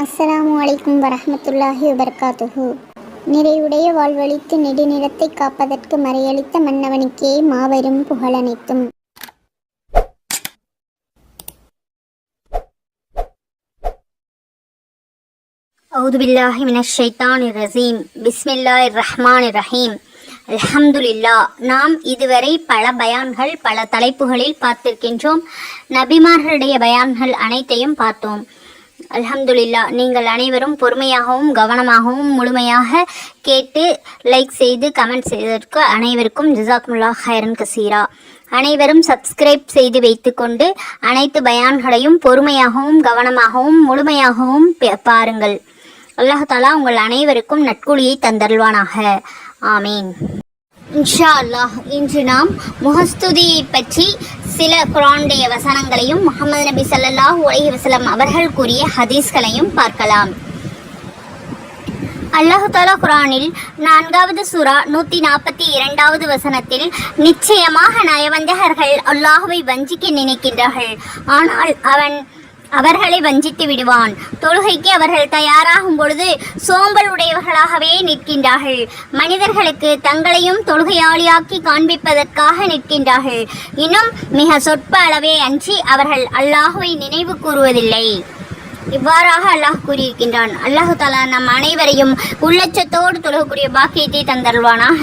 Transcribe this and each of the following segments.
அஸ்ஸலாமு அலைக்கும் வரஹ்மத்துல்லாஹி வபரகாத்துஹு. நிறைவுடைய வாழ்வழித்து நெடுநிலத்தை காப்பதற்கு மறையளித்த மன்னவனுக்கே மாபெரும் புகழனைத்தும். அவுது பில்லாஹி மினஷ் ஷைத்தானிர் ரஜீம். பிஸ்மில்லாஹிர் ரஹ்மானிர் ரஹீம். அல்ஹம்துலில்லாஹ். நாம் இதுவரை பல பயான்கள் பல தலைப்புகளில் பார்த்திருக்கின்றோம். நபிமார்களுடைய பயான்கள் அனைத்தையும் பார்த்தோம். அல்ஹம்துலில்லாஹ். நீங்கள் அனைவரும் பொறுமையாகவும் கவனமாகவும் முழுமையாக கேட்டு லைக் செய்து கமெண்ட் செய்ததற்கு அனைவருக்கும் ஜஸாக்குமுல்லாஹ் ஹைரன் கசீரா. அனைவரும் சப்ஸ்கிரைப் செய்து வைத்துக்கொண்டு அனைத்து பயான்களையும் பொறுமையாகவும் கவனமாகவும் முழுமையாகவும் பாருங்கள். அல்லாஹ் தஆலா உங்கள் அனைவருக்கும் நற்கூலியை தந்தருள்வானாக. ஆமீன். இன்ஷா அல்லாஹ். இன்று நாம் முஹஸ்துதியை பற்றி சில குர்ஆனுடைய வசனங்களையும் முஹம்மது நபி ஸல்லல்லாஹு அலைஹி வஸல்லம் அவர்கள் கூறிய ஹதீஸ்களையும் பார்க்கலாம். அல்லாஹ் தஆலா குர்ஆனில் 4வது சூரா 142வது வசனத்தில், நிச்சயமாக நயவஞ்சகர்கள் அல்லாஹ்வை வஞ்சிக்க நினைக்கின்றார்கள், ஆனால் அவர்களை வஞ்சித்து விடுவான். தொழுகைக்கு அவர்கள் தயாராகும் பொழுது சோம்பல் உடையவர்களாகவே நிற்கின்றார்கள். மனிதர்களுக்கு தங்களையும் தொழுகையாளியாக்கி காண்பிப்பதற்காக நிற்கின்றார்கள். இன்னும் மிக சொற்ப அளவே அன்றி அவர்கள் அல்லாஹ்வை நினைவு கூறுவதில்லை. இவ்வாறாக அல்லாஹ் கூறியிருக்கின்றான். அல்லாஹு தஆலா நம் அனைவரையும் உள்ளச்சத்தோடு தொழுகக்கூடிய பாக்கியத்தை தந்தருள்வானாக.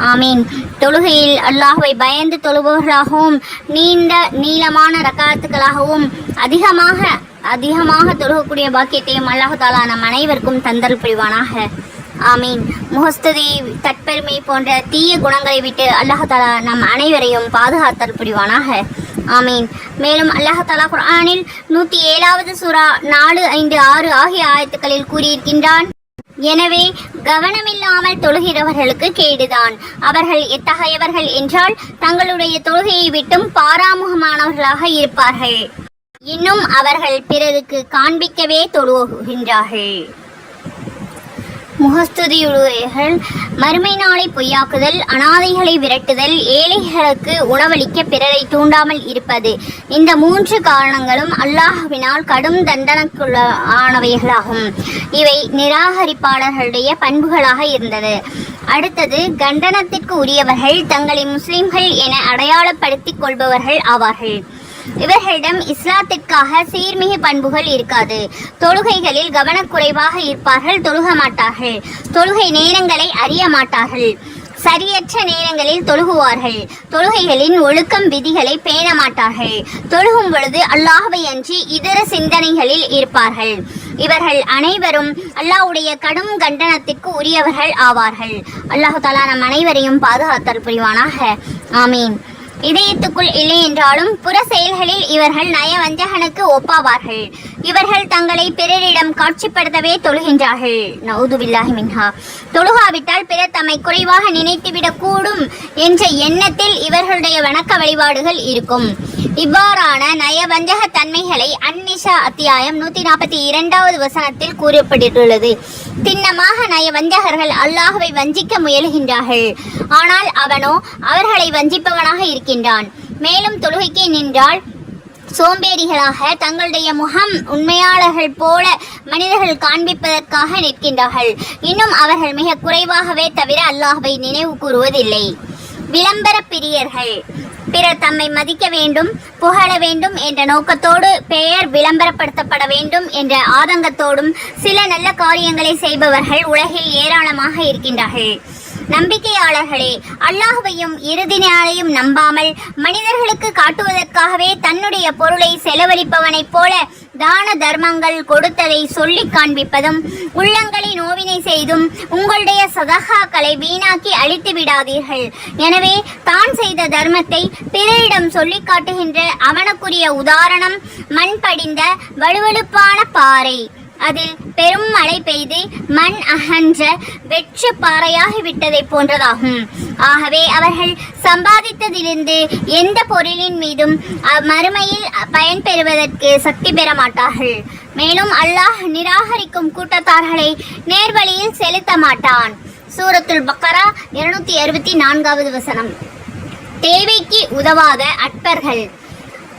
ஆமீன். தொழுகையில் அல்லாஹ்வை பயந்து தொழுபவர்களாகவும் நீளமான ரக்காத்துக்களாகவும் அதிகமாக தொழுகக்கூடிய பாக்கியத்தையும் அல்லாஹு தஆலா நம் அனைவருக்கும் தந்தருள் புரிவானாக. ஆமீன். முஹஸ்துதி, தற்பெருமை போன்ற தீய குணங்களை விட்டு அல்லாஹ் தஆலா நம் அனைவரையும் பாதுகாத்தல் புரிவானாக. ஆமீன். மேலும் அல்லாஹ் தஆலா குர்ஆனில் 107வது சூரா 4, 5, 6 ஆகிய ஆயத்துக்களில் கூறியிருக்கின்றான், எனவே கவனமில்லாமல் தொழுகிறவர்களுக்கு கேடுதான். அவர்கள் எத்தகையவர்கள் என்றால் தங்களுடைய தொழுகையை விட்டும் பாராமுகமானவர்களாக இருப்பார்கள். இன்னும் அவர்கள் பிறருக்கு காண்பிக்கவே தொழுகின்றார்கள். முஹஸ்துதியுடையவர்கள் மறுமை நாளை பொய்யாக்குதல், அனாதைகளை விரட்டுதல், ஏழைகளுக்கு உணவளிக்க பிறரை தூண்டாமல் இருப்பது, இந்த 3 காரணங்களும் அல்லாஹ்வினால் கடும் தண்டனைக்குள்ளானவைகளாகும். இவை நிராகரிப்பாளர்களுடைய பண்புகளாக இருந்தது. அடுத்தது, கண்டனத்திற்கு உரியவர்கள் தங்களை முஸ்லிம்கள் என அடையாளப்படுத்திக் கொள்பவர்கள் ஆவார்கள். இவர்களிடம் இஸ்லாத்திற்காக சீர்மிகு பண்புகள் இருக்காது. தொழுகைகளில் கவனக்குறைவாக இருப்பார்கள், தொழுக மாட்டார்கள். தொழுகை நேரங்களை அறிய மாட்டார்கள். சரியற்ற நேரங்களில் தொழுகுவார்கள். தொழுகைகளின் ஒழுக்கம் விதிகளை பேண மாட்டார்கள். தொழுகும் பொழுது அல்லாஹ்வை அன்றி இதர சிந்தனைகளில் இருப்பார்கள். இவர்கள் அனைவரும் அல்லாஹ்வுடைய கடும் கண்டனத்திற்கு உரியவர்கள் ஆவார்கள். அல்லாஹ் தஆலா நம் அனைவரையும் பாதுகாத்தல் புரிவானாக. ஆமீன். இதயத்துக்குள் இல்லை என்றாலும் புற செயல்களில் இவர்கள் நயவஞ்சகனுக்கு ஒப்பாவார்கள். இவர்கள் தங்களை பிறரிடம் காட்சிப்படுத்தவே தொழுகின்றார்கள். நஊது பில்லாஹி மின்ஹா. தொழுகாவிட்டால் பிறர் தம்மை குறைவாக நினைத்துவிடக் கூடும் என்ற எண்ணத்தில் இவர்களுடைய வணக்க வழிபாடுகள் இருக்கும். இவ்வாறான நயவஞ்சக தன்மைகளை அந்நிஷா அத்தியாயம் 142வது வசனத்தில் கூறப்பட்டுள்ளது. திண்ணமாக நயவஞ்சகர்கள் அல்லாஹ்வை வஞ்சிக்க முயல்கின்றார்கள், ஆனால் அவனோ அவர்களை வஞ்சிப்பவனாக இருக்கின்றான். மேலும் தொழுகைக்கு நின்றால் சோம்பேறிகளாக தங்களுடைய முகம் உண்மையாளர்கள் போல மனிதர்கள் காண்பிப்பதற்காக நிற்கின்றார்கள். இன்னும் அவர்கள் மிக குறைவாகவே தவிர அல்லாஹ்வை நினைவு கூறுவதில்லை. விளம்பர பிரியர்கள். பிறர் தம்மை மதிக்க வேண்டும், புகழ வேண்டும் என்ற நோக்கத்தோடு பெயர் விளம்பரப்படுத்தப்பட வேண்டும் என்ற ஆதங்கத்தோடும் சில நல்ல காரியங்களை செய்பவர்கள் உலகில் ஏராளமாக இருக்கின்றார்கள். நம்பிக்கையாளர்களே, அல்லாஹ்வையும் இறுதி நாளையும் நம்பாமல் மனிதர்களுக்கு காட்டுவதற்காகவே தன்னுடைய பொருளை செலவழிப்பவனைப் போல தான தர்மங்கள் கொடுத்ததை சொல்லி காண்பிப்பதும், உள்ளங்களை நோவினை செய்தும் உங்களுடைய சதகாக்களை வீணாக்கி அழித்து விடாதீர்கள். எனவே தான் செய்த தர்மத்தை பிறரிடம் சொல்லி காட்டுகின்ற அவனுக்குரிய உதாரணம் மண் படிந்த வழுவழுப்பான பாறை. அதில் பெரும் மழை பெய்து மண் அகன்ற வெற்று பாறையாகிவிட்டதை போன்றதாகும். ஆகவே அவர்கள் சம்பாதித்ததிலிருந்து எந்த பொருளின் மீதும் மறுமையில் பயன் பெறுவதற்கு சக்தி பெற மாட்டார்கள். மேலும் அல்லாஹ் நிராகரிக்கும் கூட்டத்தார்களை நேர்வழியில் செலுத்த மாட்டான். சூரத்துல் பக்கரா 264வது வசனம். தேவைக்கு உதவாத அற்பர்கள்.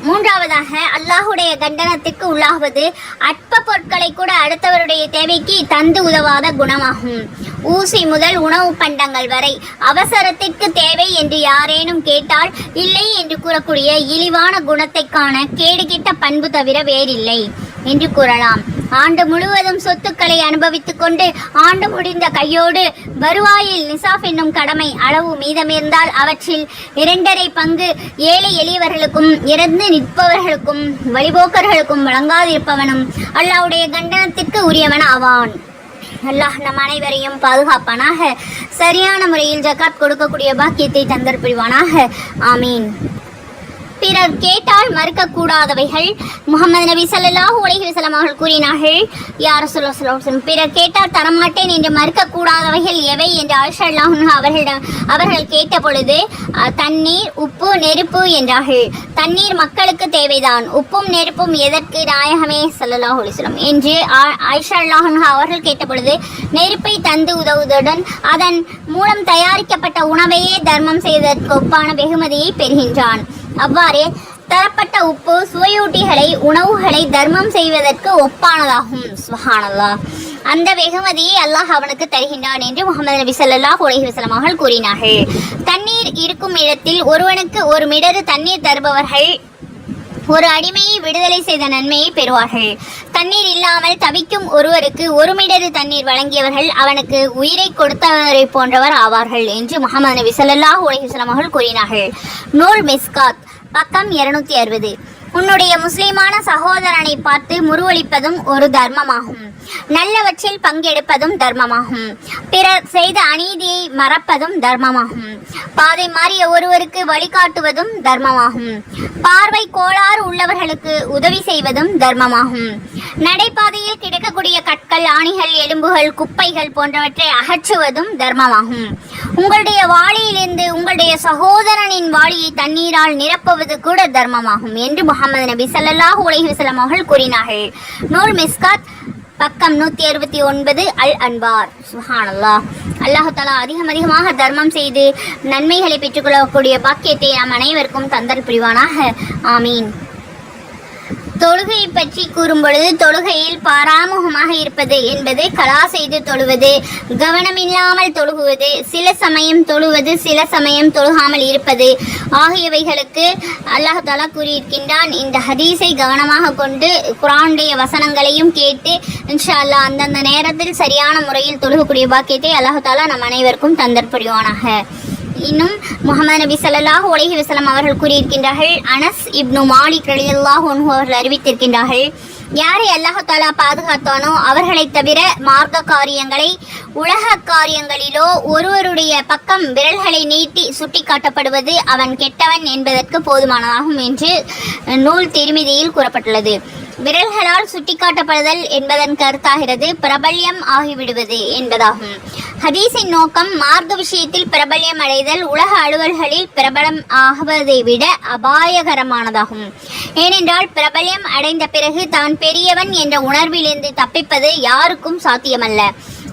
மூன்றாவதாக அல்லாஹுடைய கண்டனத்திற்கு உள்ளாகுவது அற்ப பொருட்களை கூட அடுத்தவருடைய தேவைக்கு தந்து உதவாத குணமாகும். ஊசி முதல் உணவு பண்டங்கள் வரை அவசரத்திற்கு தேவை என்று யாரேனும் கேட்டால் இல்லை என்று கூறக்கூடிய இழிவான குணத்தை காண கேடுகிட்ட பண்பு தவிர வேறில்லை என்று கூறலாம். ஆண்டு முழுவதும் சொத்துக்களை அனுபவித்துக் கொண்டு ஆண்டு முடிந்த கையோடு வருவாயில் நிசாப் என்னும் கடமை அளவு மீதமிருந்தால் அவற்றில் 2.5 பங்கு ஏழை எளியவர்களுக்கும் இறந்து நிற்பவர்களுக்கும் வழிபோக்கர்களுக்கும் வழங்காதிருப்பவனும் அல்லாஹ்வுடைய கண்டனத்திற்கு உரியவன் ஆவான். அல்லாஹ் நம் அனைவரையும் பாதுகாப்பானாக. சரியான முறையில் ஜகாத் கொடுக்கக்கூடிய பாக்கியத்தை தந்தர் புரிவானாக. ஆமீன். பிறர் கேட்டால் மறுக்கக்கூடாதவைகள். முகமது நபி ஸல்லல்லாஹு அலைஹி வஸல்லம் அவர்கள் கூறினார்கள், யா ரசூலுல்லாஹி ஸல்லல்லாஹு அலைஹி வஸல்லம், பிறர் கேட்டால் தரமாட்டேன் என்று மறுக்கக்கூடாதவைகள் எவை என்று ஆயிஷா ரலியல்லாஹு அவர்கள் கேட்ட பொழுது தண்ணீர், உப்பு, நெருப்பு என்றார்கள். தண்ணீர் மக்களுக்கு தேவைதான், உப்பும் நெருப்பும் எதற்கு நாயகமே ஸல்லல்லாஹு அலைஹி வஸல்லம் என்று ஆயிஷா ரலியல்லாஹு அவர்கள் கேட்ட பொழுது நெருப்பை தந்து உதவுவதுடன் அதன் மூலம் தயாரிக்கப்பட்ட உணவையே தர்மம் செய்வதற்கு ஒப்பான வெகுமதியை பெறுகின்றான். அவ்வாறே தரப்பட்ட உப்பு சுவையூட்டிகளை உணவுகளை தர்மம் செய்வதற்கு ஒப்பானதாகும். சுப்ஹானல்லாஹ். அந்த வெகுமதியை அல்லாஹ் அவனுக்கு தருகின்றான் என்று முகமது நபி ஸல்லல்லாஹு அலைஹி வஸல்லம் அவர்கள் கூறினார்கள். தண்ணீர் இருக்கும் இடத்தில் ஒருவனுக்கு ஒரு மிடறு தண்ணீர் தருபவர்கள் ஒரு அடிமையை விடுதலை செய்த நன்மையை பெறுவார்கள். தண்ணீர் இல்லாமல் தவிக்கும் ஒருவருக்கு ஒரு மிடறு தண்ணீர் வழங்கியவர்கள் அவனுக்கு உயிரை கொடுத்தவரை போன்றவர் ஆவார்கள் என்று முகமது நபி ஸல்லல்லாஹு அலைஹி வஸல்லம் அவர்கள் கூறினார்கள். நூல் மிஸ்காத், பக்கம் 260. உன்னுடைய முஸ்லிமான சகோதரனை பார்த்து முருவளிப்பதும் ஒரு தர்மமாகும். நல்லவற்றில் பங்கெடுப்பதும் தர்மமாகும். பிறர் செய்த அநீதியை மறப்பதும் தர்மமாகும். பாதை மாறிய ஒருவருக்கு வழிகாட்டுவதும் தர்மமாகும். பார்வை கோளாறு உள்ளவர்களுக்கு உதவி செய்வதும் தர்மமாகும். நடைபாதையில் கிடக்கக்கூடிய கற்கள், ஆணிகள், எலும்புகள், குப்பைகள் போன்றவற்றை அகற்றுவதும் தர்மமாகும். உங்களுடைய வாளியிலிருந்து உங்களுடைய சகோதரனின் வாளியை தண்ணீரால் நிரப்புவது கூட தர்மமாகும் என்று முகமது நபி ஸல்லல்லாஹு அலைஹி வஸல்லம் அவர்கள் கூறினார்கள். நூல் மிஸ்காத், பக்கம் 169. அல் அன்பார். சுப்ஹானல்லாஹ். அல்லாஹ் தஆலா அதிகமாக தர்மம் செய்து நன்மைகளை பெற்றுக்கொள்ளக்கூடிய பாக்கியத்தை நாம் அனைவருக்கும் தந்தல் புரிவானாக. ஆமீன். தொழுகையை பற்றி கூறும் பொழுது தொழுகையில் பாராமுகமாக இருப்பது என்பது கலா செய்து தொழுவது, கவனமில்லாமல் தொழுகுவது, சில சமயம் தொழுவது, சில சமயம் தொழுகாமல் இருப்பது ஆகியவைகளுக்கு அல்லாஹ் தஆலா கூறியிருக்கின்றான். இந்த ஹதீஸை கவனமாக கொண்டு குர்ஆனுடைய வசனங்களையும் கேட்டு இன்ஷா அல்லாஹ் அந்தந்த நேரத்தில் சரியான முறையில் தொழுகக்கூடிய பாக்கியத்தை அல்லாஹ் தஆலா நம் அனைவருக்கும் தந்தர் புரிவானாக. இன்னும் முஹம்மது நபி ஸல்லல்லாஹு அலைஹி வஸல்லம் அவர்கள் கூறியிருக்கின்றார்கள், அனஸ் இப்னு மாலிக் ரலியல்லாஹு அன்ஹு அவர்கள் அறிவித்திருக்கின்றார்கள், யாரை அல்லாஹ் தஆலா பாதுகாத்தானோ அவர்களை தவிர மார்க்க காரியங்களை உலக காரியங்களிலோ ஒருவருடைய பக்கம் விரல்களை நீட்டி சுட்டி காட்டப்படுவது அவன் கெட்டவன் என்பதற்கு போதுமானதாகும் என்று நூல் திர்மிதியில் கூறப்பட்டுள்ளது. விரல்களால் சுட்டிக்காட்டப்படுதல் என்பதன் கருத்தாகிறது பிரபல்யம் ஆகிவிடுவது என்பதாகும். ஹதீஸின் நோக்கம் மார்க்க விஷயத்தில் பிரபல்யம் அடைதல் உலக அலுவல்களில் பிரபலம் ஆகுவதை விட அபாயகரமானதாகும். ஏனென்றால் பிரபல்யம் அடைந்த பிறகு தான் பெரியவன் என்ற உணர்விலிருந்து தப்பிப்பது யாருக்கும் சாத்தியமல்ல.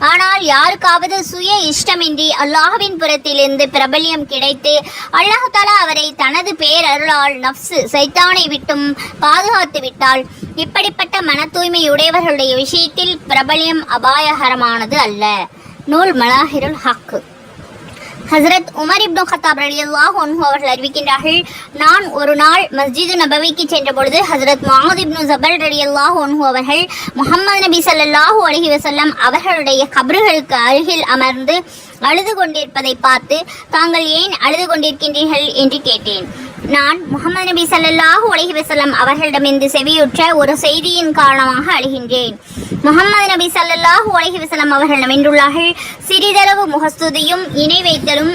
ஆனால் யாருக்காவது சுய இஷ்டமின்றி அல்லாஹ்வின் புறத்திலிருந்து பிரபல்யம் கிடைத்து அல்லாஹ் தஆலா அவரை தனது பேரருளால் நஃப்ஸ் சைத்தானை விட்டும் பாதுகாத்து விட்டால் இப்படிப்பட்ட மன தூய்மையுடையவர்களுடைய விஷயத்தில் பிரபல்யம் அபாயகரமானது அல்ல. நூல் மலாஹிருல் ஹக். ஹஸ்ரத் உமர் இப்னு கத்தாப் ரலியல்லாஹு அன்ஹு அவர்கள் அறிவிக்கின்றார்கள், நான் ஒரு நாள் மஸ்ஜிது நபவிக்கு சென்ற பொழுது ஹஸ்ரத் முஆத் இப்னு ஜபல் ரலியல்லாஹு அன்ஹு அவர்கள் முஹம்மது நபி ஸல்லல்லாஹு அலைஹி வஸல்லம் அவர்களுடைய கபர்களுக்கு அருகில் அமர்ந்து அழுது கொண்டிருப்பதை பார்த்து, தாங்கள் ஏன் அழுது கொண்டிருக்கின்றீர்கள் என்று கேட்டேன். நான் முஹம்மது நபி ஸல்லல்லாஹு அலைஹி வஸல்லம் அவர்களிடமிருந்து செவியுற்ற ஒரு செய்தியின் காரணமாக அழுகின்றேன். முஹம்மது நபி ஸல்லல்லாஹு அலைஹி வஸல்லம் அவர்கள் வென்றுள்ளார்கள், சிறிதளவு முகஸ்துதியும் இணை வைத்தலும்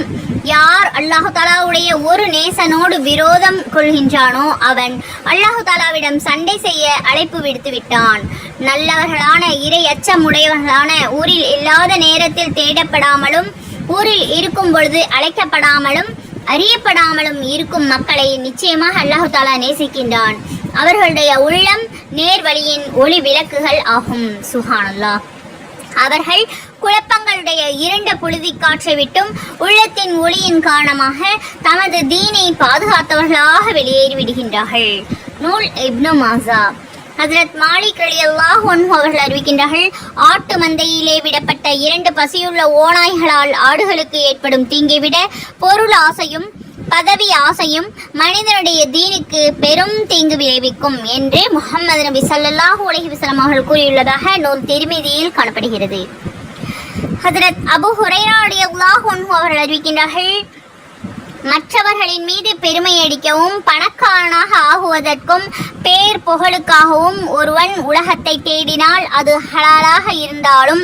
யார் அல்லாஹு தஆலாவுடைய ஒரு நேசனோடு விரோதம் கொள்கின்றானோ அவன் அல்லாஹு தஆலாவிடம் சண்டை செய்ய அழைப்பு விடுத்து விட்டான். நல்லவர்களான இறை அச்சமுடையவர்களான ஊரில் இல்லாத நேரத்தில் தேடப்படாமலும் ஊரில் இருக்கும் பொழுது அழைக்கப்படாமலும் அறியப்படாமலும் இருக்கும் மக்களை நிச்சயமாக அல்லாஹு தஆலா நேசிக்கின்றான். அவர்களுடைய உள்ளம் நேர்வழியின் ஒளி விளக்குகள் ஆகும். சுப்ஹானல்லாஹ். அவர்கள் குழப்பங்களுடைய இருண்ட புழுதி காற்றை விட்டும் உள்ளத்தின் ஒளியின் காரணமாக தமது தீனை பாதுகாத்தவர்களாக வெளியேறி விடுகின்றார்கள். நூல் இப்னு மாஜா. ஹஜ்ரத் மாலிக் ரலியல்லாஹு அன்ஹு அவர்கள் அறிவிக்கின்றார்கள், ஆட்டு மந்தையிலே விடப்பட்ட 2 பசியுள்ள ஓநாய்களால் ஆடுகளுக்கு ஏற்படும் தீங்கை விட பொருள் ஆசையும் பதவி ஆசையும் மனிதனுடைய தீனுக்கு பெரும் தீங்கு விளைவிக்கும் என்று முஹம்மது நபி ஸல்லல்லாஹு அலைஹி வஸல்லம் அவர்கள் கூறியுள்ளதாக நூல் திர்மிதியில் காணப்படுகிறது. ஹஜ்ரத் அபூ ஹுரைரா ரலியல்லாஹு அன்ஹு அவர்கள் அறிவிக்கின்றார்கள், மற்றவர்களின் மீது பெருமை அடிக்கவும் பணக்காரனாக ஆகுவதற்கும் பேர் புகழுக்காகவும் ஒருவன் உலகத்தை தேடினால் அது ஹலாலாக இருந்தாலும்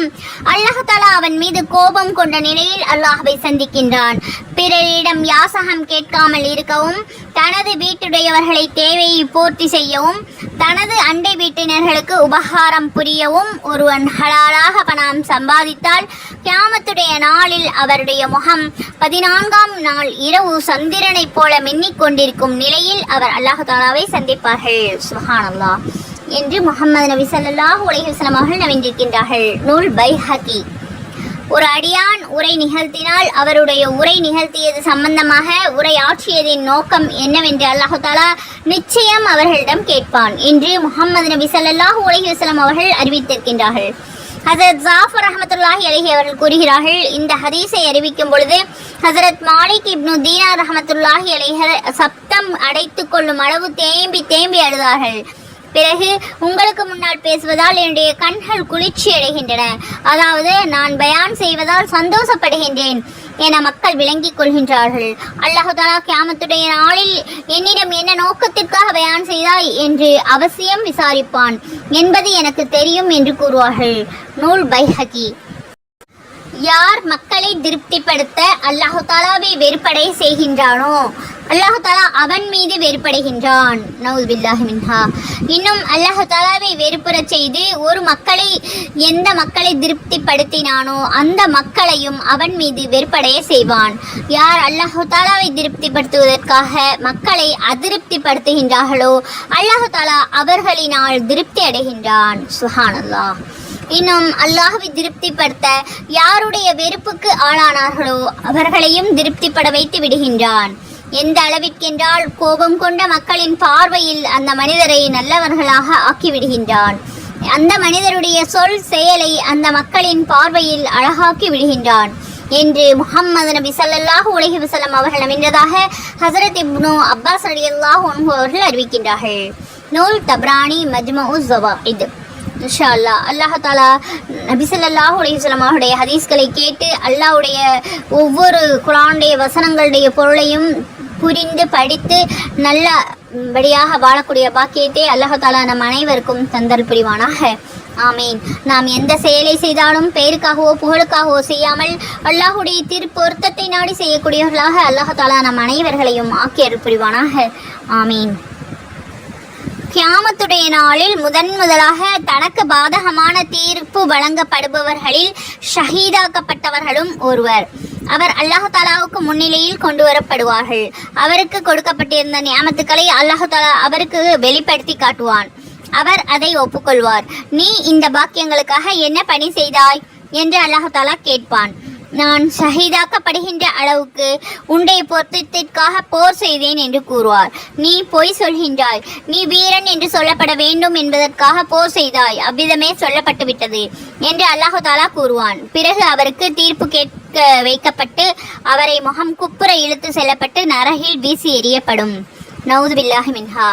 அல்லாஹ் தஆலா அவன் மீது கோபம் கொண்ட நிலையில் அல்லாஹ்வை சந்திக்கின்றான். பிறரிடம் யாசகம் கேட்காமல் இருக்கவும், தனது வீட்டுடையவர்களை தேவையை பூர்த்தி செய்யவும், தனது அண்டை வீட்டினர்களுக்கு உபகாரம் புரியவும் ஒருவன் ஹலாலாக பணம் சம்பாதித்தால் கியாமத்துடைய நாளில் அவருடைய முகம் 14ஆம் நாள் இரவு சந்திரனைப் போல மின்னிக் கொண்டிருக்கும் நிலையில் அவர் அல்லாஹ் தஆலாவை சந்திப்பார்கள். சுப்ஹானல்லாஹ் என்று முஹம்மது நபி ஸல்லல்லாஹு அலைஹி வஸல்லம் அவர்கள் நவிந்திருக்கின்றார்கள். நூல் பைஹகி. ஒரு அடியான் உரை நிகழ்த்தினால் அவருடைய உரை நிகழ்த்தியது சம்பந்தமாக உரையாற்றியதின் நோக்கம் என்னவென்று அல்லாஹ் தஆலா நிச்சயம் அவர்களிடம் கேட்பான் என்று முஹம்மது நபி ஸல்லல்லாஹு அலைஹி வஸல்லம் அவர்கள் அறிவித்திருக்கின்றார்கள். ஹஜரத் ஜாஃபர் ரஹ்மத்துல்லாஹி அலைஹி அவர்கள் கூறுகிறார்கள், இந்த ஹதீஸை அறிவிக்கும் பொழுது ஹஜரத் மாலிக் இப்னு தீனார் ரஹ்மத்துல்லாஹி அலைஹி சப்தம் அடைத்து கொள்ளும் அளவு தேம்பி தேம்பி அழுதார்கள். பிறகு, உங்களுக்கு முன்னால் பேசுவதால் என்னுடைய கண்கள் குளிர்ச்சி அடைகின்றன, அதாவது நான் பயான் செய்வதால் சந்தோஷப்படுகின்றேன் என மக்கள் விளங்கிக் கொள்கின்றார்கள். அல்லாஹ் தஆலா கியாமத்துடைய நாளில் என்னிடம் என்ன நோக்கத்திற்காக பயான் செய்தாய் என்று அவசியம் விசாரிப்பான் என்பது எனக்கு தெரியும் என்று கூறுவார்கள். நூல் பைஹகி. யார் மக்களை திருப்திப்படுத்த அல்லாஹ் தஆலாவை வெறுப்படை செய்கின்றானோ அல்லாஹ் தஆலா அவன் மீது வெறுப்படைகின்றான். நவுது பில்லாஹி மின்ஹா. இன்னும் அல்லாஹ் தஆலாவை வெறுப்புறச் செய்து எந்த மக்களை திருப்திப்படுத்தினானோ அந்த மக்களையும் அவன் மீது வெறுப்படைய செய்வான். யார் அல்லாஹ் தஆலாவை திருப்திப்படுத்துவதற்காக மக்களை அதிருப்திப்படுத்துகின்றார்களோ அல்லாஹ் தஆலா அவர்களினால் திருப்தி அடைகின்றான். சுப்ஹானல்லாஹ். இன்னும் அல்லாஹ்வை திருப்திப்படுத்த யாருடைய வெறுப்புக்கு ஆளானார்களோ அவர்களையும் திருப்திப்பட வைத்து விடுகின்றான். எந்த அளவிற்கென்றால் கோபம் கொண்ட மக்களின் பார்வையில் அந்த மனிதரை நல்லவர்களாக ஆக்கிவிடுகின்றான். அந்த மனிதருடைய சொல் செயலை அந்த மக்களின் பார்வையில் அழகாக்கி விடுகின்றான் என்று முஹம்மது நபி ஸல்லல்லாஹு அலைஹி வஸல்லம் அவர்கள் நம்பியதாக ஹஸரத் இப்னு அப்பாஸ் ரலியல்லாஹு அன்ஹு அவர்கள் அறிவிக்கின்றார்கள். நூல் தப்ரானி மஜ்மஉ ஸவாயித். இன்ஷா அல்லாஹ் அல்லாஹ் தஆலா நபி ஸல்லல்லாஹு அலைஹி வஸல்லம் அவருடைய ஹதீஸ்களை கேட்டு அல்லாஹ்வுடைய ஒவ்வொரு குர்ஆனுடைய வசனங்களுடைய பொருளையும் புரிந்து படித்து நல்லபடியாக வாழக்கூடிய பாக்கியத்தை அல்லாஹ் தஆலா நம் அனைவருக்கும் தந்தல் புரிவானாக. ஆமீன். நாம் எந்த செயலை செய்தாலும் பெயருக்காகவோ புகழுக்காகவோ செய்யாமல் அல்லாஹ்வுடைய திருப்பொருத்தத்தை நாடி செய்யக்கூடியவர்களாக அல்லாஹ் தஆலா நம் அனைவர்களையும் ஆக்கி அருள் புரிவானாக. ஆமீன். கியாமத்துடைய நாளில் முதலாக தனக்கு பாதகமான தீர்ப்பு வழங்கப்படுபவர்களில் ஷஹீதாக்கப்பட்டவர்களும் ஒருவர். அவர் அல்லாஹ் தஆலாவுக்கு முன்னிலையில் கொண்டு வரப்படுவார்கள். அவருக்கு கொடுக்கப்பட்டிருந்த நியாமத்துக்களை அல்லாஹ் தஆலா அவருக்கு வெளிப்படுத்தி காட்டுவான். அவர் அதை ஒப்புக்கொள்வார். நீ இந்த பாக்கியங்களுக்காக என்ன பணி செய்தாய் என்று அல்லாஹ் தஆலா கேட்பான். நான் ஷஹீதாக்கப்படுகின்ற அளவுக்கு உன்னுடைய பொருத்தத்திற்காக போர் செய்தேன் என்று கூறுவார். நீ பொய் சொல்கின்றாய், நீ வீரன் என்று சொல்லப்பட வேண்டும் என்பதற்காக போர் செய்தாய், அவ்விதமே சொல்லப்பட்டு விட்டது என்று அல்லாஹ் தஆலா கூறுவான். பிறகு அவருக்கு தீர்ப்பு கேட்க வைக்கப்பட்டு அவரை முகம் குப்புற இழுத்து செல்லப்பட்டு நரகில் வீசி எறியப்படும். நவுது பில்லாஹி மின்ஹா.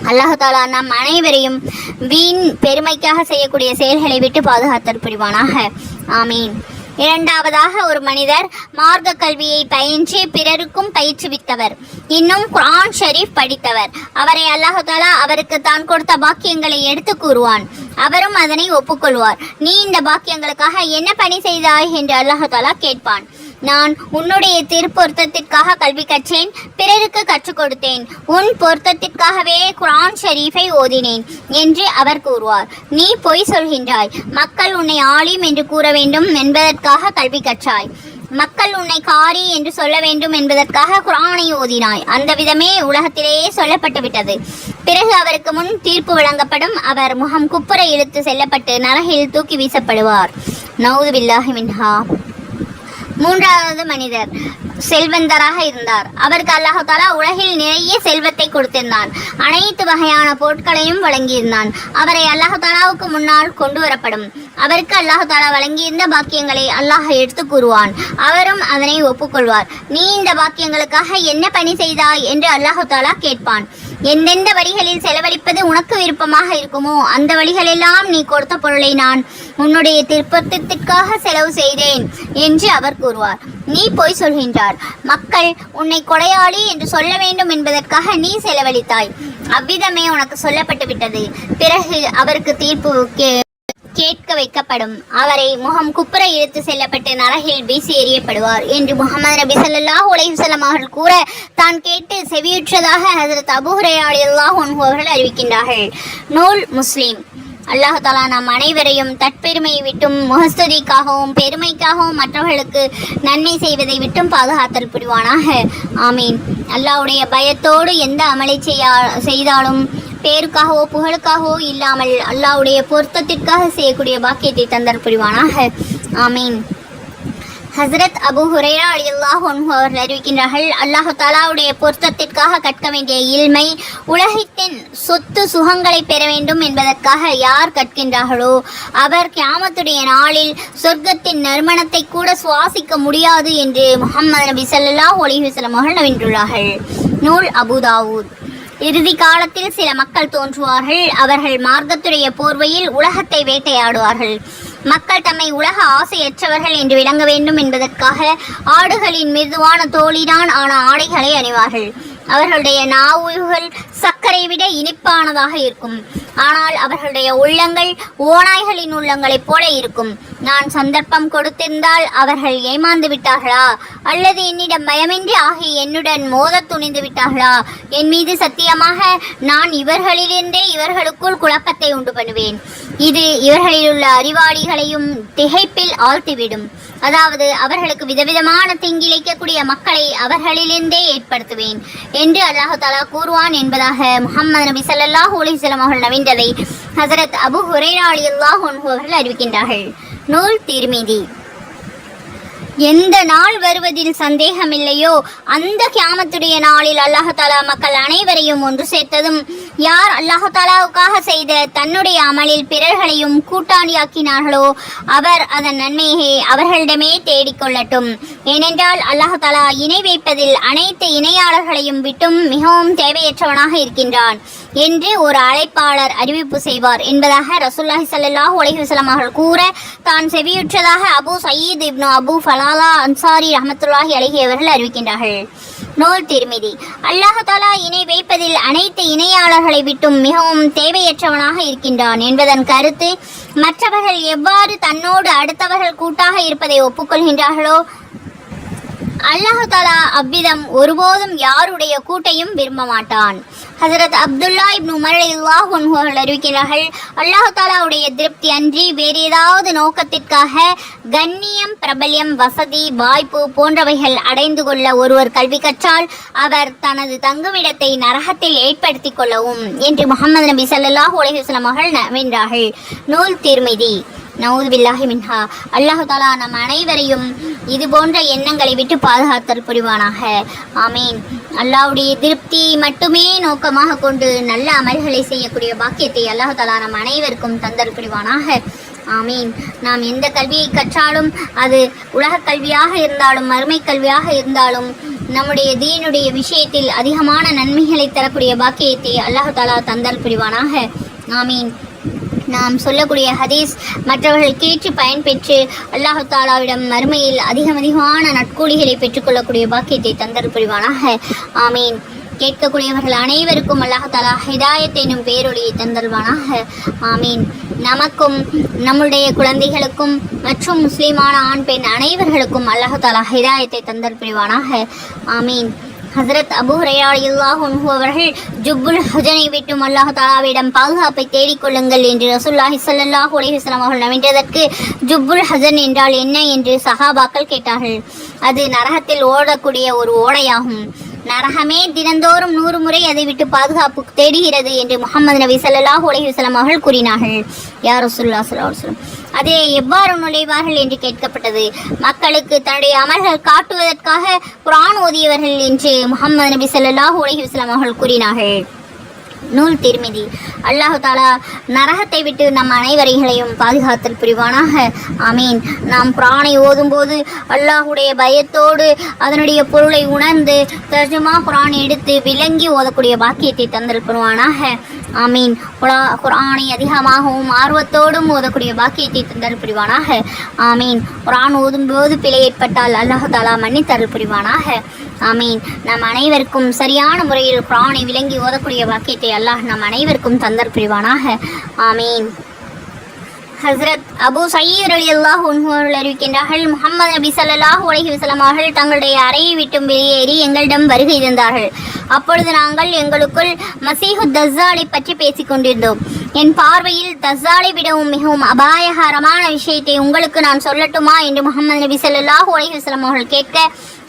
அல்லாஹ் தஆலா நம் அனைவரையும் வீண் பெருமைக்காக செய்யக்கூடிய செயல்களை விட்டு பாதுகாத்தல் புரிவானாக. ஆமீன். இரண்டாவதாக, ஒரு மனிதர் மார்க்க கல்வியை பயின்று பிறருக்கும் பயிற்றுவித்தவர், இன்னும் குர்ஆன் ஷரீஃப் படித்தவர். அவரை அல்லாஹ் தஆலா அவருக்கு தான் கொடுத்த பாக்கியங்களை எடுத்து கூறுவான். அவரும் அதனை ஒப்புக்கொள்வார். நீ இந்த பாக்கியங்களுக்காக என்ன பணி செய்தாய் என்று அல்லாஹ் தஆலா கேட்பான். நான் உன்னுடைய திருப்பொருத்தத்திற்காக கல்வி கற்றேன், பிறருக்கு கற்றுக் கொடுத்தேன், உன் பொருத்தத்திற்காகவே குர்ஆன் ஷரீஃபை ஓதினேன் என்று அவர் கூறுவார். நீ பொய் சொல்கின்றாய், மக்கள் உன்னை ஆலிம் என்று கூற வேண்டும் என்பதற்காக கல்வி கற்றாய், மக்கள் உன்னை காரி என்று சொல்ல வேண்டும் என்பதற்காக குர்ஆனை ஓதினாய். அந்த விதமே உலகத்திலேயே சொல்லப்பட்டு விட்டது. பிறகு அவருக்கு முன் தீர்ப்பு வழங்கப்படும். அவர் முகம் குப்புற இழுத்து செல்லப்பட்டு நரகில் தூக்கி வீசப்படுவார். நவுது பில்லாஹி மின்ஹா. மூன்றாவது மனிதர் செல்வந்தராக இருந்தார். அவருக்கு அல்லாஹ் தஆலா உலகில் நிறைய செல்வத்தை கொடுத்திருந்தான். அனைத்து வகையான பொருட்களையும் வழங்கியிருந்தான். அவரை அல்லாஹ் தஆலாவுக்கு முன்னால் கொண்டு வரப்படும். அவருக்கு அல்லாஹ் தஆலா வழங்கியிருந்த பாக்கியங்களை அல்லாஹ் எடுத்து கூறுவான். அவரும் அதனை ஒப்புக்கொள்வார். நீ இந்த பாக்கியங்களுக்காக என்ன பணி செய்தாய் என்று அல்லாஹ் தஆலா கேட்பான். எந்தெந்த வழிகளில் செலவழிப்பது உனக்கு விருப்பமாக இருக்குமோ அந்த வழிகளெல்லாம் நீ கொடுத்த பொருளை நான் உன்னுடைய திருப்பத்திற்காக செலவு செய்தேன் என்று அவர் கூறுவார். நீ பொய் சொல்கின்றார். மக்கள் உன்னை கொடையாளி என்று சொல்ல வேண்டும் என்பதற்காக நீ செலவழித்தாய். அவ்விதமே உனக்கு சொல்லப்பட்டு விட்டது. பிறகு அவருக்கு தீர்ப்பு கேட்க வைக்கப்படும். அவரை முகம் குப்புற இழுத்து செல்லப்பட்டு நரகில் வீசி எறியப்படுவார் என்று முஹம்மது நபி ஸல்லல்லாஹு அலைஹி வஸல்லம் அவர்கள் கூற தான் கேட்டு செவியுற்றதாக ஹஜ்ரத் அபூ ஹுரைரா ரலியல்லாஹு அன்ஹு அவர்கள் அறிவிக்கின்றார்கள். நூல் முஸ்லிம். அல்லாஹ் தஆலா நம் அனைவரையும் தற்பெருமையை விட்டும் முகஸ்துதிக்காகவும் பெருமைக்காகவும் மற்றவர்களுக்கு நன்மை செய்வதை விட்டும் பாதுகாத்தல் புரிவானாக. ஆமீன். அல்லாஹ்வுடைய பயத்தோடு எந்த அமலை செய்தாலும் பேருக்காகவோ புகழுக்காகவோ இல்லாமல் அல்லாஹ்வுடைய பொருத்தத்திற்காக செய்யக்கூடிய பாக்கியத்தை தந்தல் புரிவானாக. ஆமீன். ஹஸ்ரத் அபூ ஹுரைரா ரலியல்லாஹு அன்ஹு அவர்கள் அறிவிக்கின்றார்கள், அல்லாஹ் தஆலாவுடைய பொருத்தத்திற்காக கற்க வேண்டிய இல்மை உலகத்தின் சொத்து சுகங்களை பெற வேண்டும் என்பதற்காக யார் கற்கின்றார்களோ அவர் கியாமத்துடைய நாளில் சொர்க்கத்தின் நறுமணத்தை கூட சுவாசிக்க முடியாது என்று முஹம்மது நபி ஸல்லல்லாஹு அலைஹி வஸல்லம் அவர்கள் நவின்றுள்ளார்கள். நூல் அபூ தாவூத். இறுதி காலத்தில் சில மக்கள் தோன்றுவார்கள். அவர்கள் மார்க்கத்துடைய போர்வையில் உலகத்தை வேட்டையாடுவார்கள். மக்கள் தம்மை உலக ஆசையற்றவர்கள் என்று விளங்க வேண்டும் என்பதற்காக ஆடுகளின் மிருதுவான தோலினால் ஆன ஆடைகளை அணிவார்கள். அவர்களுடைய நாவுகள் சர்க்கரை விட இனிப்பானதாக இருக்கும். ஆனால் அவர்களுடைய உள்ளங்கள் ஓநாய்களின் உள்ளங்களைப் போல இருக்கும். நான் சந்தர்ப்பம் கொடுத்திருந்தால் அவர்கள் ஏமாந்து விட்டார்களா அல்லது என்னிடம் பயமின்றி ஆகி என்னுடன் மோத துணிந்து விட்டார்களா? என் மீது சத்தியமாக நான் இவர்களிலிருந்தே இவர்களுக்குள் குழப்பத்தை உண்டு பண்ணுவேன். இது இவர்களில் உள்ள அறிவாளிகளையும் திகைப்பில் ஆழ்த்திவிடும். அதாவது அவர்களுக்கு விதவிதமான தீங்கிழைக்கக்கூடிய மக்களை அவர்களிலிருந்தே ஏற்படுத்துவேன் என்று அல்லாஹ் தஆலா கூறுவான் என்பதாக முஹம்மது நபி ஸல்லல்லாஹு அலைஹி வஸல்லம் அவர்கள் நவின்றதை ஹஜ்ரத் அபூ ஹுரைரா ரலியல்லாஹு அன்ஹு அவர்கள் அறிவிக்கின்றார்கள். நூல் திர்மிதி. எந்த நாள் வருவதில் சந்தேகமில்லையோ அந்த கியாமத்துடைய நாளில் அல்லாஹ் தஆலா மக்கள் அனைவரையும் ஒன்று சேர்த்ததும் யார் அல்லாஹ் தஆலாவுக்காக செய்த தன்னுடைய அமலில் பிறர்களையும் கூட்டாளியாக்கினார்களோ அவர் அதன் நன்மையை அவர்களிடமே தேடிக்கொள்ளட்டும். ஏனென்றால் அல்லாஹ் தஆலா இணை வைப்பதில் அனைத்து இணையாளர்களையும் விட்டும் மிகவும் தேவையற்றவனாக இருக்கின்றான் என்று ஒரு அழைப்பாளர் அறிவிப்பு செய்வார் என்பதாக ரசூலுல்லாஹி ஸல்லல்லாஹு அலைஹி வஸல்லம் அவர்கள் கூற தான் செவியுற்றதாக அபூ சயீத் இப்னு அபூ ஃபலாலா அன்சாரி ரஹ்மத்துல்லாஹி அலைஹி அவர்கள் அறிவிக்கின்றார்கள். நூல் திர்மிதி. அல்லாஹ் தஆலா இணை வைப்பதில் அனைத்து இணையாளர்களை விட்டும் மிகவும் தேவையற்றவனாக இருக்கின்றான் என்பதன் கருத்து மற்றவர்கள் எவ்வாறு தன்னோடு அடுத்தவர்கள் கூட்டாக இருப்பதை ஒப்புக்கொள்கின்றார்களோ அல்லாஹ் தஆலா அவ்விதம் ஒருபோதும் யாருடைய கூட்டையும் விரும்ப மாட்டான். ஹஜ்ரத் அப்துல்லா இப்னு உமர் ரலியல்லாஹு அன்ஹு அவர்கள் அறிவிக்கிறார்கள், அல்லாஹ் தஆலாவுடைய திருப்தி அன்றி வேறு ஏதாவது நோக்கத்திற்காக கண்ணியம், பிரபல்யம், வசதி, வாய்ப்பு போன்றவைகள் அடைந்து கொள்ள ஒருவர் கல்வி கற்றால் அவர் தனது தங்குமிடத்தை நரகத்தில் ஏற்படுத்திக் கொள்ளவும் என்று முஹம்மது நபி ஸல்லல்லாஹு அலைஹி வஸல்லம் அவர்கள் நவின்றார்கள். நூல் திர்மிதி. நவுது பில்லாஹி மின்ஹா. அல்லாஹ் தஆலா நம் அனைவரையும் இது போன்ற எண்ணங்களை விட்டு பாதுகாத்தல் புரிவானாக. ஆமீன். அல்லாஹ்வுடைய திருப்தியை மட்டுமே நோக்கமாக கொண்டு நல்ல அமல்களை செய்யக்கூடிய பாக்கியத்தை அல்லாஹ் தஆலா நம் அனைவருக்கும் தந்தல் புரிவானாக. ஆமீன். நாம் எந்த கல்வியை கற்றாலும் அது உலக கல்வியாக இருந்தாலும் மறுமை கல்வியாக இருந்தாலும் நம்முடைய தீனுடைய விஷயத்தில் அதிகமான நன்மைகளை தரக்கூடிய பாக்கியத்தை அல்லாஹ் தஆலா தந்தல் புரிவானாக. ஆமீன். நாம் சொல்லக்கூடிய ஹதீஸ் மற்றவர்கள் கேட்டு பயன்பெற்று அல்லாஹ் தஆலாவிடம் மறுமையில் அதிகமான நற்கூலிகளை பெற்றுக்கொள்ளக்கூடிய பாக்கியத்தை தந்தல் புரிவானாக. ஆமீன். கேட்கக்கூடியவர்கள் அனைவருக்கும் அல்லாஹ் தஆலா ஹிதாயத் எனும் பேரொளியை தந்தல்வானாக. ஆமீன். நமக்கும் நம்முடைய குழந்தைகளுக்கும் மற்றும் முஸ்லிமான ஆண் பெண் அனைவர்களுக்கும் அல்லாஹ் தஆலா ஹிதாயத்தை தந்தல் புரிவானாக. ஆமீன். ஹஜ்ரத் அபூ ஹுரைரா ரலியல்லாஹு அன்ஹு அவர்கள் ஜுப்புல் ஹுஜனை விட்டும் அல்லாஹ் தஆலாவிடம் பாதுகாப்பை தேடிக்கொள்ளுங்கள் என்று ரசூலுல்லாஹி ஸல்லல்லாஹு அலைஹி வஸல்லம் அவர்கள் நவின்றதற்கு ஜுப்புல் ஹுஜன் என்றால் என்ன என்று சஹாபாக்கள் கேட்டார்கள். அது நரகத்தில் ஓடக்கூடிய ஒரு ஓடையாகும். நரகமே தினந்தோறும் 100 முறை அதை விட்டு பாதுகாப்பு தேடுகிறது என்று முஹம்மது நபி ஸல்லல்லாஹு அலைஹி வஸல்லம் அவர்கள் கூறினார்கள். யா ரசூலுல்லாஹ் ஸல்லல்லாஹு அலைஹி வஸல்லம் அதே எவ்வாறு நுழைவார்கள் என்று கேட்கப்பட்டது. மக்களுக்கு தன்னுடைய அமல்கள் காட்டுவதற்காக குர்ஆன் ஓதியவர்கள் என்று முஹம்மது நபி ஸல்லல்லாஹு அலைஹி வஸல்லம் அவர்கள் கூறினார்கள். நூல் திர்மிதி. அல்லாஹு தாலா நரகத்தை விட்டு நம் அனைவரைகளையும் பாதுகாத்தல் புரிவானாக. ஆமீன். நாம் குர்ஆனை ஓதும்போது அல்லாஹுடைய பயத்தோடு அதனுடைய பொருளை உணர்ந்து தர்ஜுமா குர்ஆன் எடுத்து விளங்கி ஓதக்கூடிய பாக்கியத்தை தந்தல் புரிவானாக. ஆமீன். குர்ஆனை அதிகமாகவும் ஆர்வத்தோடும் ஓதக்கூடிய பாக்கியத்தை தந்தல் புரிவானாக. ஆமீன். குர்ஆன் ஓதும்போது பிழை ஏற்பட்டால் அல்லாஹு தாலா மன்னித்தருள் புரிவானாக. ஆமீன். நம் அனைவருக்கும் சரியான முறையில் குர்ஆனை விளங்கி ஓதக்கூடிய பாக்கியத்தை அல்லாஹ் நம் அனைவருக்கும் தந்தர் புரிவானாக. ஆமீன். ஹஸ்ரத் அபு சயீத் ரலியல்லாஹு அன்ஹு அவர்கள் அறிவிக்கின்றார்கள், முஹம்மது நபி ஸல்லல்லாஹு அலைஹி வஸல்லம் அவர்கள் தங்களுடைய அறையை விட்டு வெளியேறி எங்களிடம் வருகை தந்தார்கள். அப்பொழுது நாங்கள் எங்களுக்குள் மசீஹு தஜ்ஜாலை பற்றி பேசிக் கொண்டிருந்தோம். என் பார்வையில் தஜ்ஜாலை விடவும் மிகவும் அபாயகரமான விஷயத்தை உங்களுக்கு நான் சொல்லட்டுமா என்று முஹம்மது நபி ஸல்லல்லாஹு அலைஹி வஸல்லம் அவர்கள் கேட்க,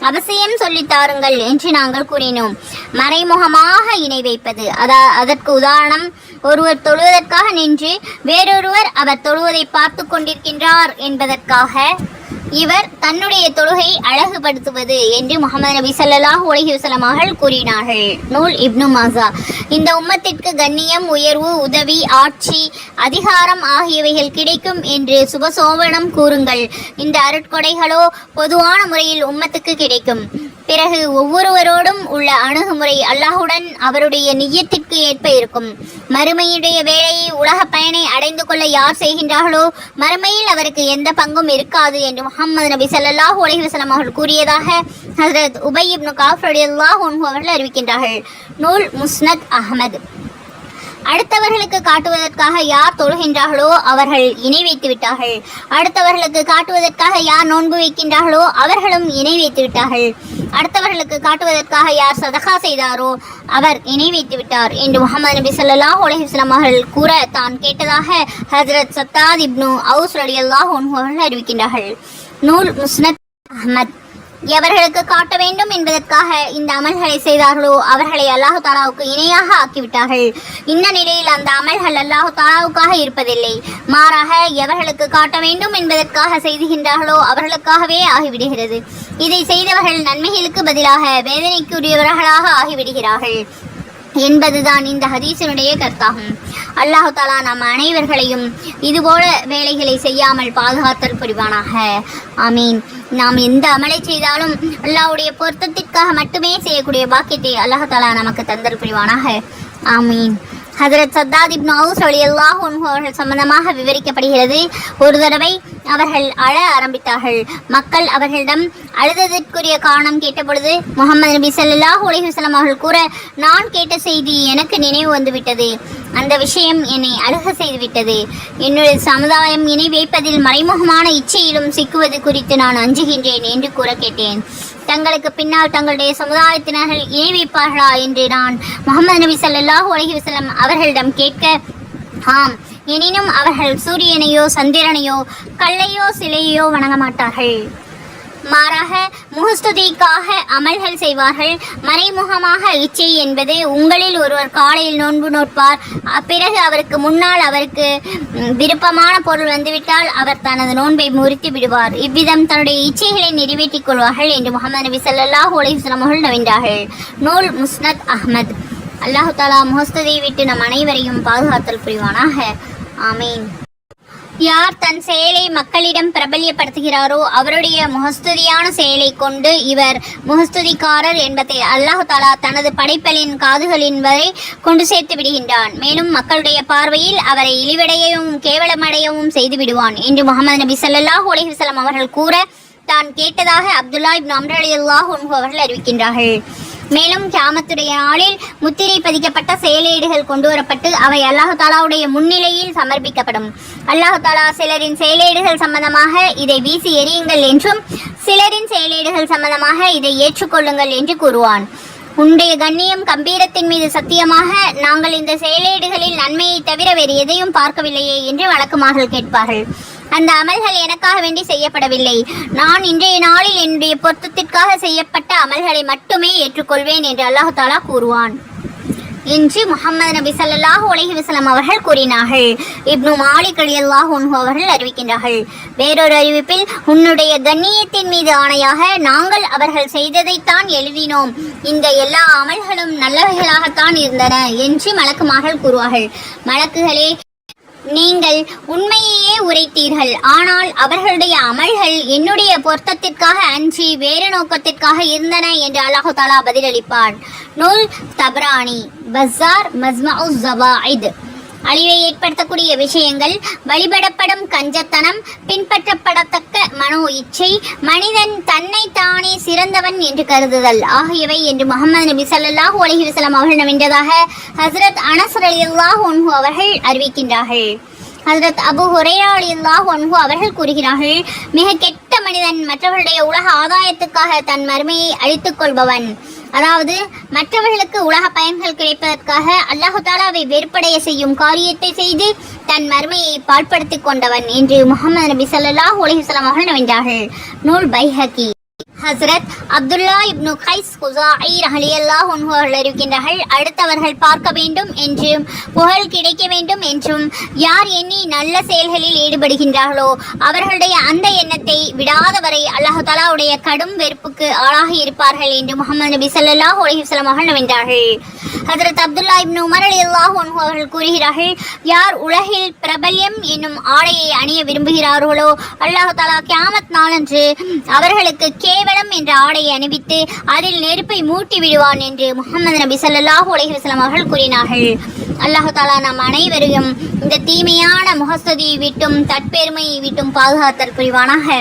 அவசியம் சொல்லித் தாருங்கள் என்று நாங்கள் கூறினோம். மறைமுகமாக இணை வைப்பது. அதற்கு உதாரணம், ஒருவர் தொழுவதற்காக நின்று வேறொருவர் அவர் தொழுவதை பார்த்து கொண்டிருக்கின்றார் என்பதற்காக இவர் தன்னுடைய தொழுகை அழகுபடுத்துவது என்று முஹம்மது நபி ஸல்லல்லாஹு அலைஹி வஸல்லம் அவர்கள் கூறினார்கள். நூல் இப்னு மாஜா. இந்த உம்மத்திற்கு கண்ணியம், உயர்வு, உதவி, ஆட்சி, அதிகாரம் ஆகியவைகள் கிடைக்கும் என்று சுபசோபனம் கூறுங்கள். இந்த அருட்கொடைகளோ பொதுவான முறையில் உம்மத்துக்கு கிடைக்கும். பிறகு ஒவ்வொருவரோடும் உள்ள அணுகுமுறை அல்லாஹுடன் அவருடைய நிய்யத்திற்கு ஏற்ப இருக்கும். மறுமையுடைய வேலையை உலக பயனை அடைந்து கொள்ள யார் செய்கின்றார்களோ மறுமையில் அவருக்கு எந்த பங்கும் இருக்காது என்று முஹம்மது நபி ஸல்லல்லாஹு அலைஹி வஸல்லம் அவர்கள் கூறியதாக ஹஜ்ரத் உபை இப்னு கஅப் ரலியல்லாஹு அன்ஹு அவர்கள் அறிவிக்கின்றார்கள். நூல் முஸ்னத் அஹ்மத். அடுத்தவர்களுக்கு காட்டுவதற்காக யார் தொழுகின்றார்களோ அவர்கள் இணை வைத்து விட்டார்கள். அடுத்தவர்களுக்கு காட்டுவதற்காக யார் நோன்பு வைக்கின்றார்களோ அவர்களும் இணை வைத்து விட்டார்கள். அடுத்தவர்களுக்கு காட்டுவதற்காக யார் சதகா செய்தாரோ அவர் இணை வைத்து விட்டார் என்று முஹம்மது நபி ஸல்லல்லாஹு அலைஹி வஸல்லம் அவர்கள் கூற தான் கேட்டதாக ஹஜ்ரத் சத்தாத் இப்னு அவுஸ் ரலியல்லாஹு அன்ஹு அவர்கள் அறிவிக்கின்றார்கள். நூல் முஸ்னத் அஹ்மத். எவர்களுக்கு காட்ட வேண்டும் என்பதற்காக இந்த அமல்களை செய்தார்களோ அவர்களை அல்லாஹு தாலாவுக்கு இணையாக ஆக்கிவிட்டார்கள். இந்த நிலையில் அந்த அமல்கள் அல்லாஹு தாலாவுக்காக இருப்பதில்லை. மாறாக எவர்களுக்கு காட்ட வேண்டும் என்பதற்காக செய்துகின்றார்களோ அவர்களுக்காகவே ஆகிவிடுகிறது. இதை செய்தவர்கள் நன்மைகளுக்கு பதிலாக வேதனைக்குரியவர்களாக ஆகிவிடுகிறார்கள் என்பதுதான் இந்த ஹதீஸினுடைய கருத்தாகும். அல்லாஹு தாலா நம் அனைவர்களையும் இதுபோல வேலைகளை செய்யாமல் பாதுகாத்தல் புரிவானாக. ஆமீன். நாம் எந்த அமலை செய்தாலும் அல்லாஹ்வுடைய பொருத்தத்திற்காக மட்டுமே செய்யக்கூடிய பாக்கியத்தை அல்லாஹு தாலா நமக்கு தந்தல் புரிவானாக. ஆமீன். ஹஜ்ரத் சத்தாத் இப்னு அவுஸ் ரலியல்லாஹு அன்ஹு அவர்கள் சம்பந்தமாக விவரிக்கப்படுகிறது. ஒரு தடவை அவர்கள் அழ ஆரம்பித்தார்கள். மக்கள் அவர்களிடம் அழுததற்குரிய காரணம் கேட்டபொழுது முஹம்மது நபி ஸல்லல்லாஹு அலைஹி வஸல்லம் அவர்கள் கூற, நான் கேட்ட செய்தி எனக்கு நினைவு வந்துவிட்டது. அந்த விஷயம் என்னை அழுக செய்துவிட்டது. என்னுடைய சமுதாயம் இணை வைப்பதில் மறைமுகமான இச்சையிலும் சிக்குவது குறித்து நான் அஞ்சுகின்றேன் என்று கூற கேட்டேன். தங்களுக்கு பின்னால் தங்களுடைய சமுதாயத்தினர்கள் இணை வைப்பார்களா என்று நான் முஹம்மது நபி ஸல்லல்லாஹு அலைஹி வஸல்லம் அவர்களிடம் கேட்க, ஆம், எனினும் அவர்கள் சூரியனையோ சந்திரனையோ கல்லையோ சிலையோ வணங்க மாட்டார்கள். மாறாக முகஸ்துதிக்காக அமல்கள் செய்வார்கள். மறைமுகமாக இச்சை என்பது, உங்களில் ஒருவர் காலையில் நோன்பு நோட்பார், பிறகு அவருக்கு முன்னால் அவருக்கு விருப்பமான பொருள் வந்துவிட்டால் அவர் தனது நோன்பை முறித்து விடுவார். இவ்விதம் தன்னுடைய இச்சைகளை நிறைவேற்றிக் கொள்வார்கள் என்று முஹம்மது நபி ஸல்லல்லாஹு அலைஹி வஸல்லம் அவர்கள் நவின்றார்கள். நூல் முஸ்னத் அஹ்மத். அல்லாஹு தாலா முகஸ்துதியை விட்டு நம் அனைவரையும் பாதுகாத்தல் புரிவானாக. ஆமீன். யார் தன் செயலை மக்களிடம் பிரபல்யப்படுத்துகிறாரோ அவருடைய முகஸ்துதியான செயலை கொண்டு இவர் முகஸ்துதிக்காரர் என்பதை அல்லாஹு தாலா தனது படைப்பலின் காதுகளின் வரை கொண்டு சேர்த்து விடுகின்றான். மேலும் மக்களுடைய பார்வையில் அவரை இழிவடையவும் கேவலமடையவும் செய்து விடுவான் என்று முஹம்மது நபி ஸல்லல்லாஹு அலைஹி வஸல்லம் அவர்கள் கூற தான் கேட்டதாக அப்துல்லா இப்னு அம்ர் ரலியல்லாஹு அன்ஹு அவர்கள் அறிவிக்கின்றார்கள். மேலும் கியாமத்துடைய நாளில் முத்திரை பதிக்கப்பட்ட செயலேடுகள் கொண்டு வரப்பட்டு அவை அல்லாஹு தாலாவுடைய முன்னிலையில் சமர்ப்பிக்கப்படும். அல்லாஹு தாலா சிலரின் செயலேடுகள் சம்பந்தமாக இதை வீசி எறியுங்கள் என்றும் சிலரின் செயலேடுகள் சம்பந்தமாக இதை ஏற்றுக்கொள்ளுங்கள் என்று கூறுவான். உன்னுடைய கண்ணியம் கம்பீரத்தின் மீது சத்தியமாக நாங்கள் இந்த செயலேடுகளில் நன்மையை தவிர வேறு எதையும் பார்க்கவில்லையே என்று வழக்குமார்கள் கேட்பார்கள். அந்த அமல்கள் எனக்காக வேண்டி செய்யப்படவில்லை. நான் இன்றைய நாளில் என்னுடைய பொருத்தத்திற்காக செய்யப்பட்ட அமல்களை மட்டுமே ஏற்றுக்கொள்வேன் என்று அல்லாஹ் தஆலா கூறுவான் என்று முஹம்மது நபி ஸல்லல்லாஹு அலைஹி வஸல்லம் அவர்கள் கூறினார்கள். இப்னு மாலிக் ரலியல்லாஹு அன்ஹு அவர்கள் அறிவிக்கின்றார்கள். வேறொரு அறிவிப்பில், உன்னுடைய கண்ணியத்தின் மீது ஆணையாக நாங்கள் அவர்கள் செய்ததைத்தான் எழுதினோம், இந்த எல்லா அமல்களும் நல்லவைகளாகத்தான் இருந்தன என்று மலக்குமார்கள் கூறுவார்கள். மலக்குகளே, நீங்கள் உண்மையையே உரைத்தீர்கள், ஆனால் அவர்களுடைய அமல்கள் என்னுடைய பொருத்தத்திற்காக அன்றி வேறு நோக்கத்திற்காக இருந்தன என்று அல்லாஹ் தஆலா பதிலளிப்பார். நூல் தப்ரானி, பஸார், மஜ்மஉ ஸவாயித். அழிவை ஏற்படுத்தக்கூடிய விஷயங்கள், வழிபடப்படும் கஞ்சத்தனம், பின்பற்றப்படத்தக்க மனோ இச்சை, மனிதன் தன்னை தானே சிறந்தவன் என்று கருதுதல் ஆகியவை என்று முஹம்மது நபி ஸல்லல்லாஹு அலைஹி வஸல்லம் அவர்கள் வென்றதாக ஹஸ்ரத் அனஸ் ரலியல்லாஹு அன்ஹு அவர்கள் அறிவிக்கின்றார்கள். ஹஸ்ரத் அபூ ஹுரைரா ரலியல்லாஹு அன்ஹு அவர்கள் கூறுகிறார்கள், மிக கெட்ட மனிதன் மற்றவர்களுடைய உலக ஆதாயத்துக்காக தன் மறுமையை அழித்துக் கொள்பவன். அதாவது மற்றவர்களுக்கு உலக பயன்கள் கிடைப்பதற்காக அல்லாஹ் தஆலாவை வெறுப்படைய செய்யும் காரியத்தை செய்து தன் மறுமையை பாழ்படுத்திக் கொண்டவன் என்று முஹம்மது நபி ஸல்லல்லாஹு அலைஹி வஸல்லம் அவர்கள் வென்றார்கள். நூல் பைஹகி. ஹஸ்ரத் அப்துல்லா இப்னு கைஸ் குஸாஇ ரலியல்லாஹு அன்ஹு அவர்கள் அறிவிக்கின்றார்கள், அடுத்தவர்கள் பார்க்க வேண்டும் என்றும் புகழ் கிடைக்க வேண்டும் என்றும் யார் எண்ணி நல்ல செயல்களில் ஈடுபடுகின்றார்களோ அவர்களுடைய அந்த எண்ணத்தை விடாதவரை அல்லாஹ் தஆலாவுடைய கடும் வெறுப்புக்கு ஆளாகி இருப்பார்கள் என்று முஹம்மது நபி ஸல்லல்லாஹு அலைஹி வஸல்லம் அவர்கள் வென்றார்கள். ஹஸ்ரத் அப்துல்லா இப்னு உமர் ரலியல்லாஹு அன்ஹு அவர்கள் கூறுகிறார்கள், யார் உலகில் பிரபல்யம் என்னும் ஆடையை அணிய விரும்புகிறார்களோ அல்லாஹ் தஆலா கியாமத் நாளன்று அவர்களுக்கு கேவலம் என்ற ஆடையை அணிவித்து அதில் நெருப்பை மூட்டி விடுவான் என்று முஹம்மது நபி ஸல்லல்லாஹு அலைஹி வஸல்லம் அவர்கள் கூறினார்கள். அல்லாஹ் தஆலா நம் அனைவரையும் இந்த தீமையான முகஸ்துதியை விட்டும் தற்பெருமையை விட்டும் பாதுகாத்தல் புரிவானாக.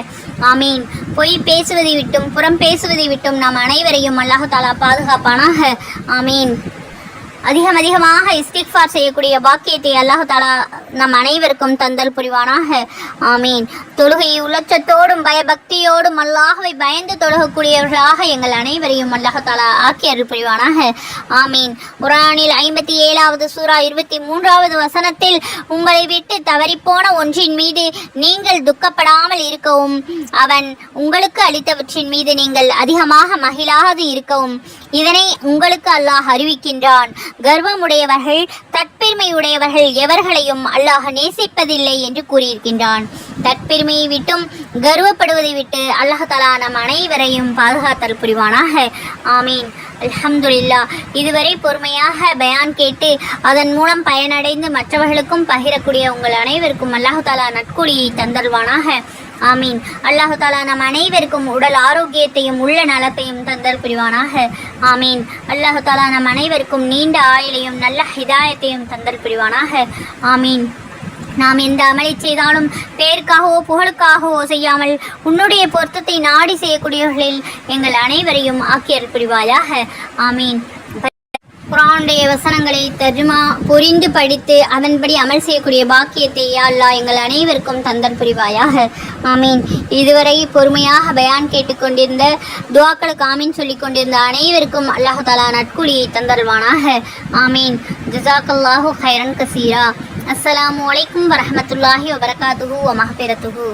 ஆமீன். பொய் பேசுவதை விட்டும் புறம் பேசுவதை விட்டும் நாம் அனைவரையும் அல்லாஹ் தஆலா பாதுகாப்பானாக. ஆமீன். அதிகமாக இஸ்திக்ஃபார் செய்யக்கூடிய பாக்கியத்தை அல்லாஹ் தஆலா நம் அனைவருக்கும் தந்தல் புரிவானாக. ஆமீன். தொழுகையை உள்ளச்சத்தோடும் பயபக்தியோடும் அல்லாஹ்வை பயந்து தொழுகக்கூடியவர்களாக எங்கள் அனைவரையும் அல்லாஹ் தஆலா ஆக்கி அருள் புரிவானாக. ஆமீன். குர்ஆனில் 57வது சூரா 23வது வசனத்தில், உங்களை விட்டு தவறிப்போன ஒன்றின் மீது நீங்கள் துக்கப்படாமல் இருக்கவும், அவன் உங்களுக்கு அளித்தவற்றின் மீது நீங்கள் அதிகமாக மகிழாது இருக்கவும் இதனை உங்களுக்கு அல்லாஹ் அறிவிக்கின்றான். கர்வமுடையவர்கள் தற்பெருமையுடையவர்கள் எவர்களையும் அல்லாஹ் நேசிப்பதில்லை என்று கூறியிருக்கின்றான். தற்பெருமையை விட்டும் கர்வப்படுவதை விட்டு அல்லாஹ் தஆலா நம் அனைவரையும் பாதுகாத்தல் புரிவானாக. ஆமீன். அல்ஹம்துலில்லாஹ். இதுவரை பொறுமையாக பயான் கேட்டு அதன் மூலம் பயனடைந்து மற்றவர்களுக்கும் பகிரக்கூடிய உங்கள் அனைவருக்கும் அல்லாஹ் தஆலா நற்கூலியை தந்தல்வானாக. ஆமீன். அல்லாஹ் தஆலா நம் அனைவருக்கும் உடல் ஆரோக்கியத்தையும் உள்ள நலத்தையும் தந்தல் புரிவானாக. ஆமீன். அல்லாஹ் தஆலா நம் அனைவருக்கும் நீண்ட ஆயுளையும் நல்ல ஹிதாயத்தையும் தந்தல் புரிவானாக. ஆமீன். நாம் எந்த அமலை செய்தாலும் பேருக்காகவோ புகழுக்காகவோ செய்யாமல் உன்னுடைய பொருத்தத்தை நாடி செய்யக்கூடியவர்களில் எங்கள் அனைவரையும் ஆக்கியர் புரிவாயாக. ஆமீன். குர்ஆனுடைய வசனங்களை தர்ஜுமா புரிந்து படித்து அதன்படி அமல் செய்யக்கூடிய பாக்கியத்தை யா அல்லாஹ் எங்கள் அனைவருக்கும் தந்தல் புரிவாயாக. ஆமீன். இதுவரை பொறுமையாக பயான் கேட்டுக்கொண்டிருந்த துஆக்களுக்கு ஆமீன் சொல்லிக் கொண்டிருந்த அனைவருக்கும் அல்லாஹ் தஆலா நற்கூலியை தந்தல்வானாக. ஆமீன். ஜஸாக்கல்லாஹு கைரன் கசீரா. அஸ்ஸலாமு அலைக்கும் வரஹ்மத்துல்லாஹி வபரகாத்துஹு வ மக்ஃபிரத்துஹு.